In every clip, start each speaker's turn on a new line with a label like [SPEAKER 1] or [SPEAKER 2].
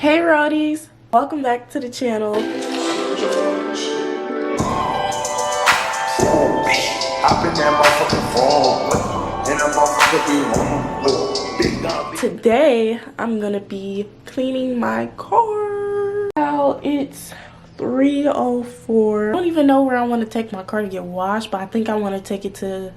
[SPEAKER 1] Hey Rodies, welcome back to the channel. Today I'm gonna be cleaning my car. Now it's 3:04. I don't even know where I want to take my car to get washed, but I think I want to take it to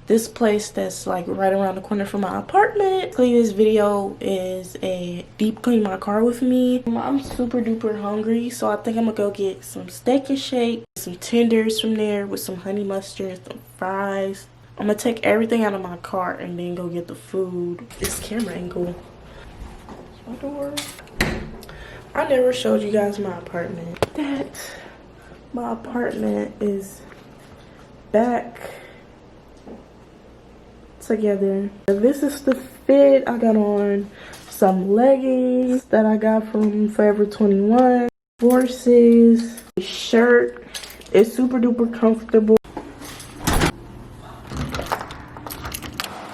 [SPEAKER 1] this place that's like right around the corner from my apartment. This video is a deep clean my car with me. I'm super duper hungry, so I think I'm gonna go get some steak and shake, some tenders from there with some honey mustard, some fries. I'm gonna take everything out of my car and then go get the food. This camera angle. My door. I never showed you guys my apartment. My apartment is back together. This is the fit. I got on some leggings that I got from Forever 21. Forces. Shirt. It's super duper comfortable.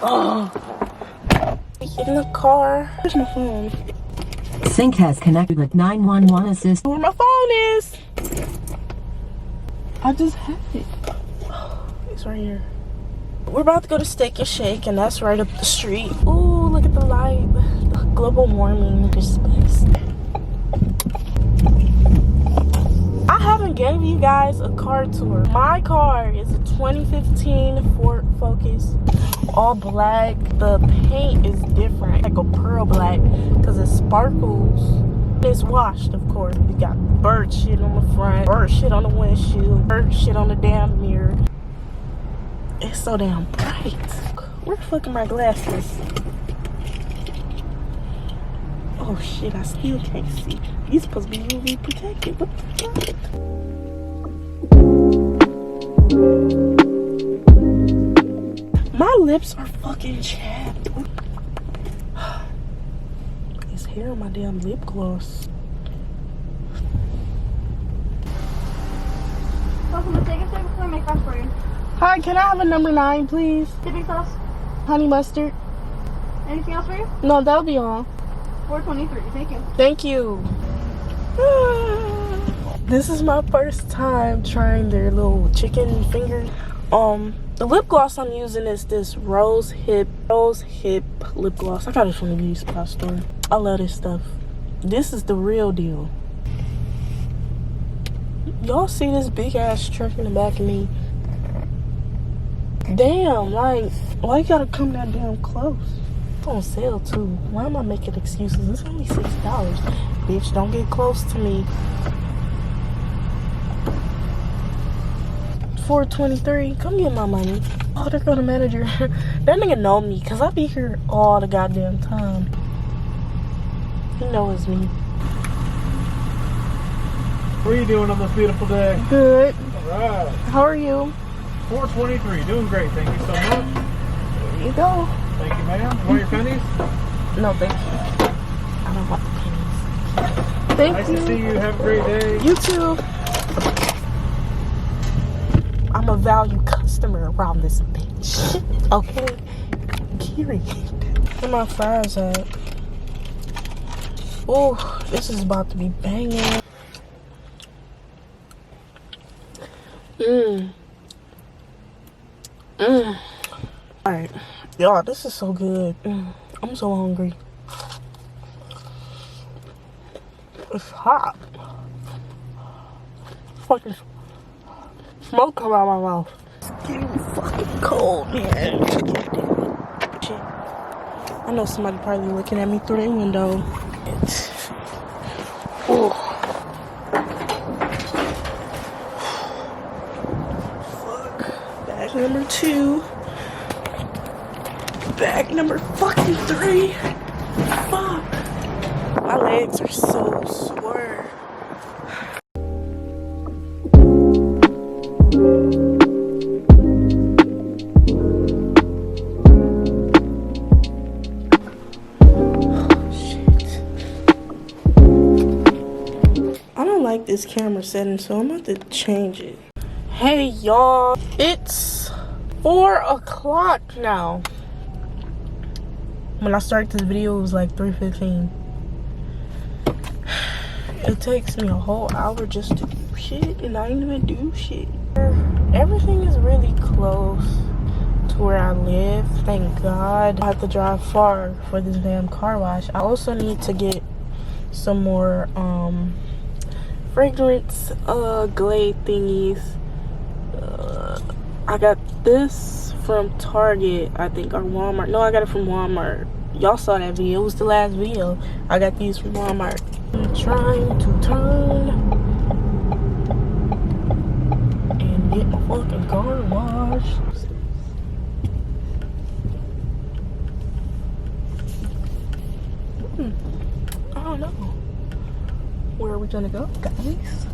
[SPEAKER 1] Oh, in the car. Where's my phone?
[SPEAKER 2] Sync has connected with 911 assist.
[SPEAKER 1] Where my phone is? I just had it. It's right here. We're about to go to Steak and Shake, and that's right up the street. Ooh, look at the light. The global warming is space. I haven't gave you guys a car tour. My car is a 2015 Ford Focus, all black. The paint is different, like a pearl black, because it sparkles. It's washed, of course. We got bird shit on the front, bird shit on the windshield, bird shit on the damn mirror. It's so damn bright. Where the fuck are my glasses? Oh shit, I still can't see. These supposed to be UV protected. What the fuck? My lips are fucking chapped. It's hair on my damn lip gloss.
[SPEAKER 3] Welcome to Steak and Shake. What can I make fast for you?
[SPEAKER 1] Hi, can I have a number 9, please?
[SPEAKER 3] Dipping sauce.
[SPEAKER 1] Honey mustard.
[SPEAKER 3] Anything else for you?
[SPEAKER 1] No, that'll be all.
[SPEAKER 3] $4.23. Thank you.
[SPEAKER 1] Thank you. This is my first time trying their little chicken finger. The lip gloss I'm using is this Rose Hip lip gloss. I got it from the beauty supply store. I love this stuff. This is the real deal. Y'all see this big ass truck in the back of me? Damn, like, why you gotta come that damn close? It's on sale too. Why am I making excuses? It's only $6. Bitch, don't get close to me. $4.23. Come get my money. Oh, there go the manager. That nigga know me, cause I be here all the goddamn time. He knows me.
[SPEAKER 4] What are you doing on this beautiful day?
[SPEAKER 1] Good.
[SPEAKER 4] Alright.
[SPEAKER 1] How are you?
[SPEAKER 4] $4.23. Doing great. Thank you so much.
[SPEAKER 1] There you go.
[SPEAKER 4] Thank you, ma'am. You want your pennies?
[SPEAKER 1] No, thank you. I don't want the pennies. Thank you.
[SPEAKER 4] Nice to see you. Have a great day.
[SPEAKER 1] You too. I'm a value customer around this bitch. Okay? Period. Where my fries at? Oh, this is about to be banging. Alright. Y'all, this is so good. I'm so hungry. It's hot. Fucking smoke come out of my mouth. It's getting fucking cold, man. Shit. I know somebody probably looking at me through their window. Oh. Fuck. Bag number 2. Bag number fucking 3. Fuck. My legs are so sore. Like this camera setting, so I'm about to change it. Hey y'all, it's 4 o'clock now. When I started this video, it was like 3:15. It takes me a whole hour just to do shit, and I didn't even do shit. Everything is really close to where I live, thank God. I have to drive far for this damn car wash. I also need to get some more fragrance glade thingies. I got this from Target, I think, or Walmart. No, I got it from Walmart. Y'all saw that video. It was the last video. I got these from Walmart. I'm trying to turn and get my fucking car washed. I don't know. Where are we gonna go, guys?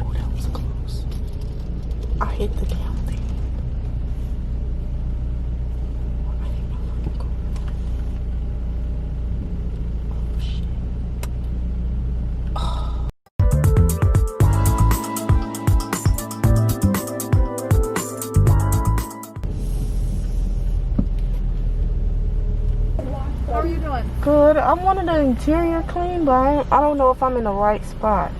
[SPEAKER 1] Oh, that was close. I hit the damn thing. I hit my fucking car. Oh, shit.
[SPEAKER 3] How are you doing?
[SPEAKER 1] Good. I wanted the interior clean, but I don't know if I'm in the right spot.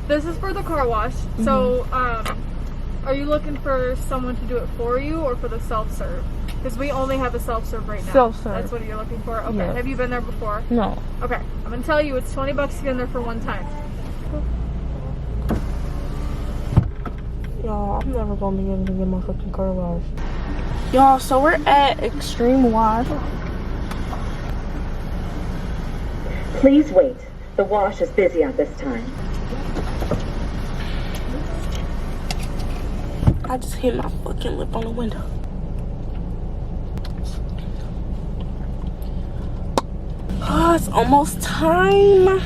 [SPEAKER 3] This is for the car wash. So, are you looking for someone to do it for you or for the self-serve? Because we only have a self-serve right now.
[SPEAKER 1] Self-serve.
[SPEAKER 3] That's what you're looking for? Okay.
[SPEAKER 1] Yeah.
[SPEAKER 3] Have you been there before?
[SPEAKER 1] No.
[SPEAKER 3] Okay. I'm going to tell you, it's $20 to get in there for one time.
[SPEAKER 1] Y'all, I'm never gonna be able to get my fucking car washed. Y'all, so we're at Extreme Wash.
[SPEAKER 5] Please wait. The wash is busy at this time.
[SPEAKER 1] I just hit my fucking lip on the window. Oh, it's almost time.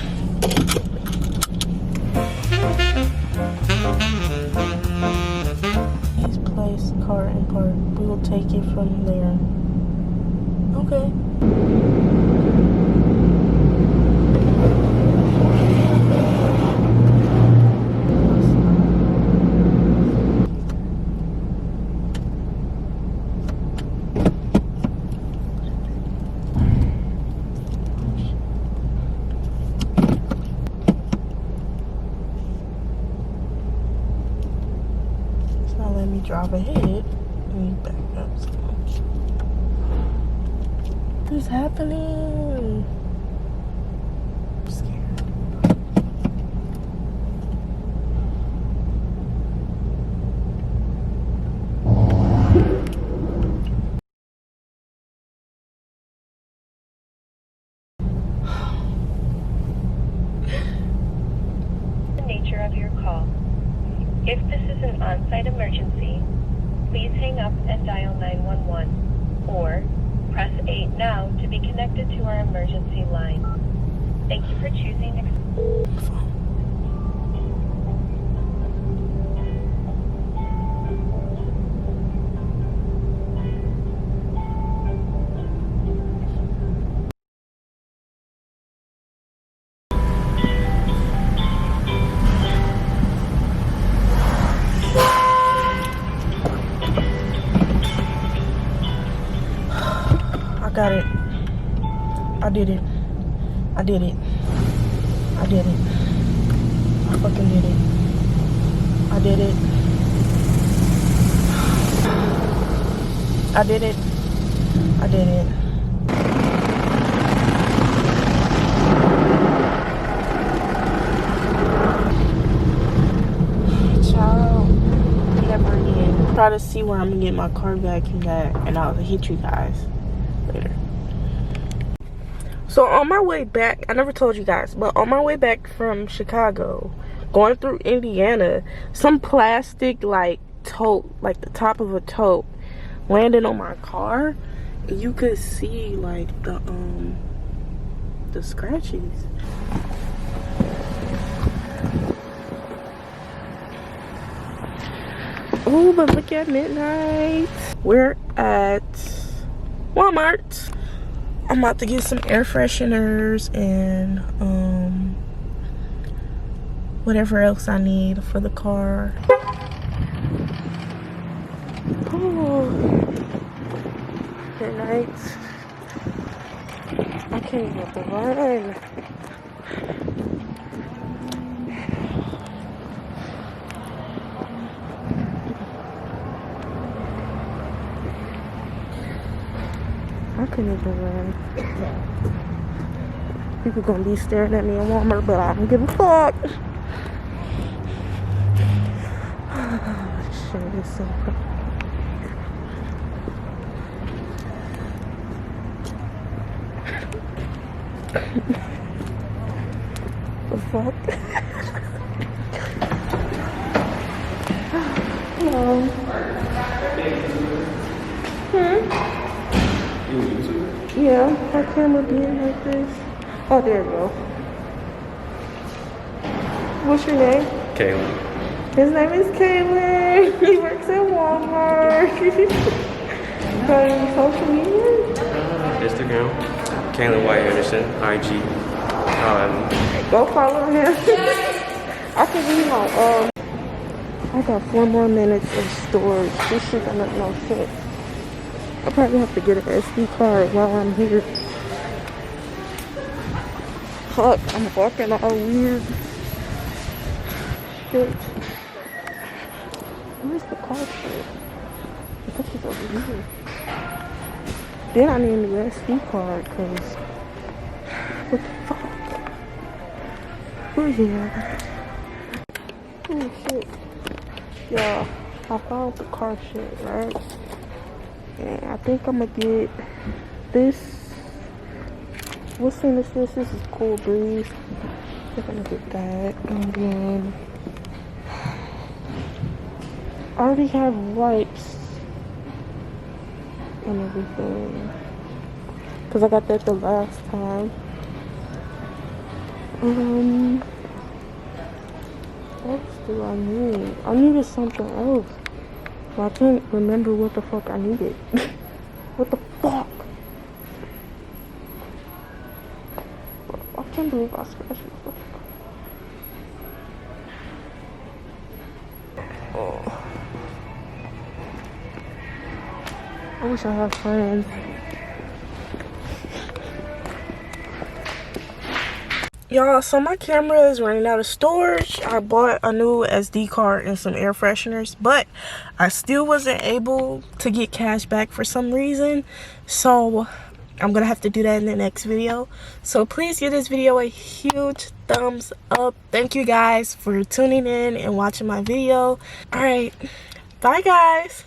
[SPEAKER 1] Please place car in park. We will take it from there. Okay. Let me drive ahead. Let me back up. What's happening? I'm scared.
[SPEAKER 6] The nature of your call. If this is an on-site emergency, please hang up and dial 911 or press 8 now to be connected to our emergency line. Thank you for choosing
[SPEAKER 1] Got it. I did it. I did it. I did it. I fucking did it. I did it. I did it. I did it. Child. Never again. Try to see where I'm gonna get my car vacuumed at, and I'll hit you guys later. So on my way back, I never told you guys, but on my way back from Chicago, going through Indiana, some plastic like tote, like the top of a tote, landed on my car. And you could see like the scratches. Oh, but look at midnight. We're at Walmart. I'm about to get some air fresheners and whatever else I need for the car. Oh, good night. I can't even run. I couldn't even run. People gonna be staring at me in Walmart, but I don't give a fuck. Shit is so the fuck? Hello. Yeah, my camera being like this. Oh, there you go. What's your name?
[SPEAKER 7] Caleb.
[SPEAKER 1] His name is Caleb. He works at Walmart. Got any social media?
[SPEAKER 7] Instagram. Caleb Y. Anderson. IG.
[SPEAKER 1] Go follow him. I can read my I got 4 more minutes of storage. This shit don't make no sense. I probably have to get an SD card while I'm here. Fuck, I'm walking all weird. Shit. Where's the car shit? I think it's over here. Then I need a new SD card, cause what the fuck? Where's he at? Oh shit. Yeah, I found the car shit, right? And I think I'm gonna get this. What scene is this? This is Cool Breeze. I think I'm gonna get that. And then I already have wipes and everything. Cause I got that the last time. What else do I need? I needed something else. But I can't remember what the fuck I needed. What the fuck? I can't believe I scratched my fuck. Oh. I wish I had friends. Y'all, so my camera is running out of storage. I bought a new SD card and some air fresheners, but I still wasn't able to get cash back for some reason. So I'm gonna have to do that in the next video. So please give this video a huge thumbs up. Thank you guys for tuning in and watching my video. All right, bye guys.